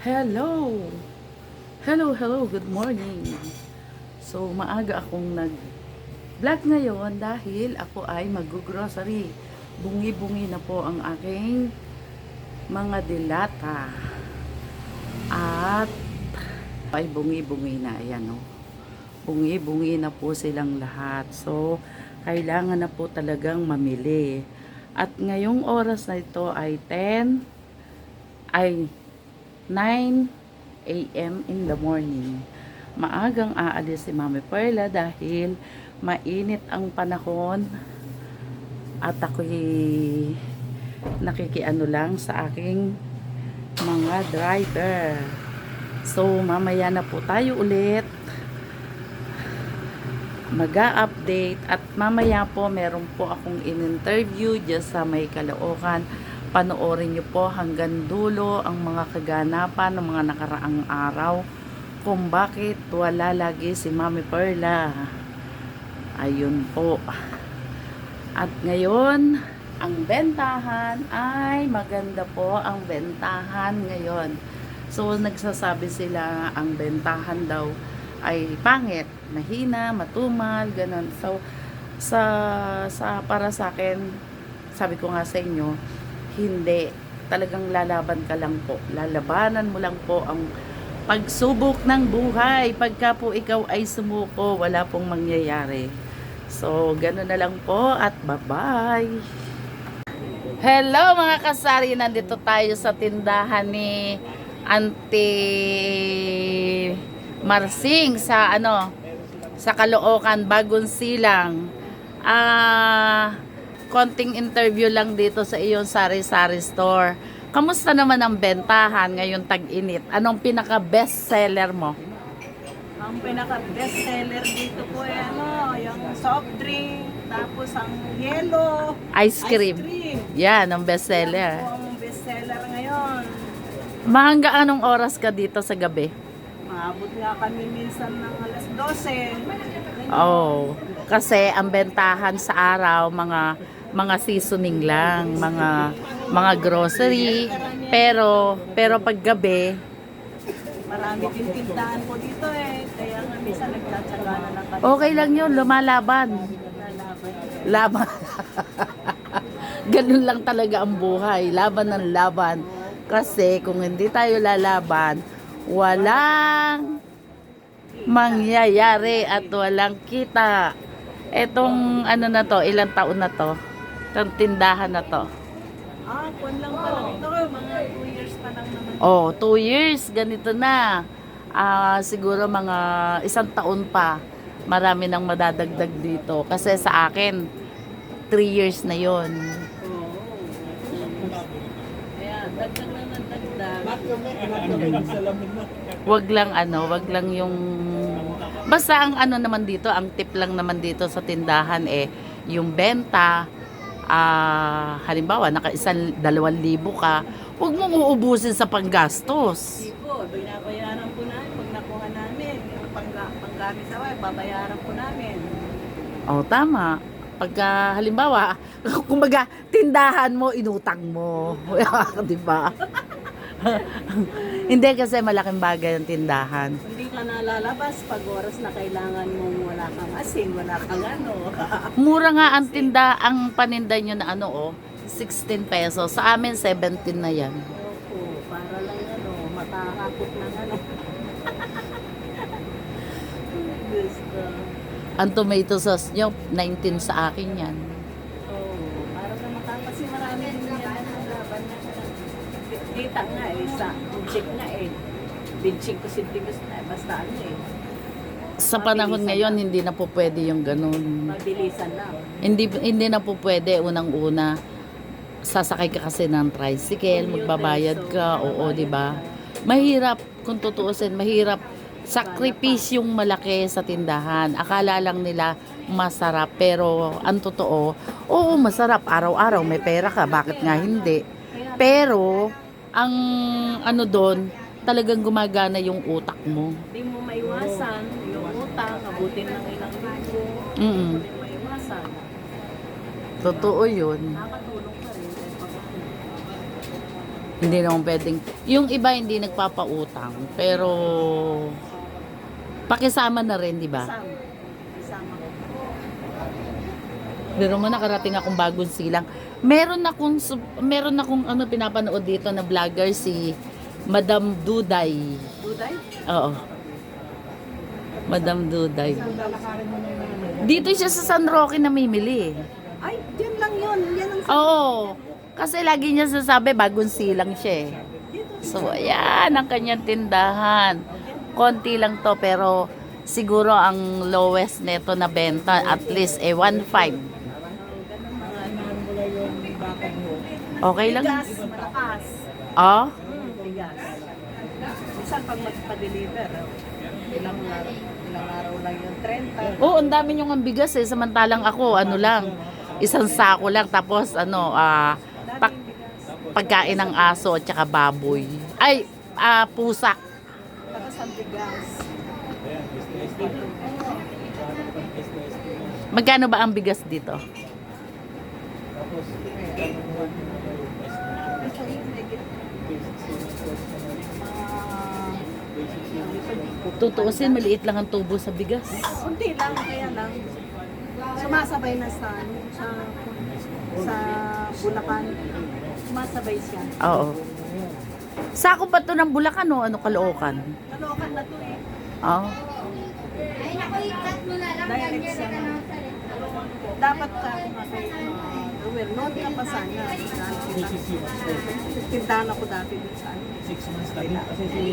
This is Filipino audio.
Hello! Hello, good morning. So, maaga akong nag-vlog ngayon dahil ako ay mag-grocery. Bungi-bungi na po ang aking mga dilata. At ay bungi-bungi na. Ayan o. Bungi-bungi na po silang lahat. So, kailangan na po talagang mamili. At ngayong oras na ito ay 9 a.m. in the morning. Maagang aalis si Mami Perla dahil mainit ang panahon at ako'y nakikiano lang sa aking mga driver. So, mamaya na po tayo ulit mag-a-update at mamaya po meron po akong in-interview dyan sa may Caloocan. Panoorin nyo po hanggang dulo ang mga kaganapan ng mga nakaraang araw kung bakit wala lagi si Mami Perla. Ayun po. At ngayon, ang bentahan ay maganda po ang bentahan ngayon. So, nagsasabi sila ang bentahan daw ay pangit, mahina, matumal, ganun. So, para sa akin, sabi ko nga sa inyo, hindi. Talagang lalaban ka lang po. Lalabanan mo lang po ang pagsubok ng buhay. Pagka po ikaw ay sumuko, wala pong mangyayari. So, gano'n na lang po at bye-bye. Hello mga kasari, nandito tayo sa tindahan ni Auntie Marsing sa sa Caloocan, Bagong Silang. Konting interview lang dito sa iyong sari-sari store. Kamusta naman ang bentahan ngayon tag-init? Anong pinaka best seller mo? Ang pinaka-best seller dito po ay yung soft drink, tapos ang yellow, Ice cream. Yan, ang best Yan seller. po ang best seller ngayon. Mahangga anong oras ka dito sa gabi? Maabot nga kami minsan ng alas 12. Oh, kasi ang bentahan sa araw mga seasoning lang, mga grocery, pero pag gabi, Marami din tindahan po dito kaya nga minsan nagtsatsaga na lang kami. okay lang 'yun, lumalaban. Lalaban. Laban. Ganun lang talaga ang buhay, laban ng laban. Kasi kung hindi tayo lalaban, walang mangyayari at walang kita. Etong na to, ilang taon na to? Itong tindahan na to. Kung lang pa lang ito, mga 2 years pa lang naman. Oh, 2 years, ganito na. Siguro mga 1 taon pa, marami nang madadagdag dito. Kasi sa akin, 3 years na yon. Kaya dagdag na ng dagdag. Wag lang yung basta ang naman dito, ang tip lang naman dito sa tindahan yung benta. Halimbawa, naka 1,000, 2,000 ka, huwag mong uubusin sa panggastos. Hindi po, binabayaran po namin pag nakuha namin. Yung panggamit sa wire, babayaran po namin. Oh, tama. Pagka, halimbawa, kumbaga, tindahan mo, inutang mo. Di ba? Hindi kasi malaking bagay ang tindahan. Hindi ka nalalabas pag oras na kailangan mong wala kang asin, wala kang Mura nga ang ang paninda nyo na 16 pesos. Sa amin, 17 na yan. Opo, para lang matakakot ng Gusto. Ang tomato sauce nyo, 19 sa akin yan. Para sa kasi marami din yan ang laban na. Kita nga sa check na Binching ko sintigos na basta Sa panahon ngayon, hindi na po pwede yung ganun. Mabilisan na. Hindi na po pwede unang-una. Sasakay ka kasi ng tricycle, magbabayad ka, oo, di ba? Mahirap, kung tutuusin, mahirap. Sakripisyong malaki sa tindahan. Akala lang nila masarap, pero ang totoo, oo, masarap. Araw-araw may pera ka, bakit nga hindi? Pero, ang doon, talagang gumagana yung utak mo. Hindi mo maiwasan yung utang, abutin ng ilang libo. Mm. Hindi mo maiwasan. Totoo yun. Nakatulong pa rin. Hindi naman pwedeng. Yung iba hindi nagpapautang. Pero, pakisama na rin, di ba? Kasama. Kasama ko. Pero mo nakarating akong bagong silang. Meron akong ano pinapanood dito na vlogger si Madam Duday. Duday? Oo. Madam Duday. Dito siya sa San Roque namimili. Ay, dyan lang yun. Yan ang Oo. Kasi lagi niya sasabi bagong silang siya eh. So, ayan ang kanyang tindahan. Konti lang to pero siguro ang lowest neto na benta at least 1.5. Okay lang. bigas, malakas. Oh? Bigas. Minsan pag magpa-deliver, ilang araw lang yung 30. Oo, ang dami niyong ang bigas eh. Samantalang ako, ano lang, isang sako lang. Tapos, pagkain ng aso at saka baboy. Ay, pusa. Tapos ang bigas. Magkano ba ang bigas dito? Tutuusin, maliit lang ang tubo sa bigas. Kunti lang, kaya lang. Sumasabay na sa Bulacan. Sumasabay siya. Oo. Sako ba to ng Bulacan o ano Caloocan? Caloocan na to eh. Oo. Direct sa dapat ka aware. Noon ka pa sana. Tindahan ako dati dun sa 6 months na din kasi si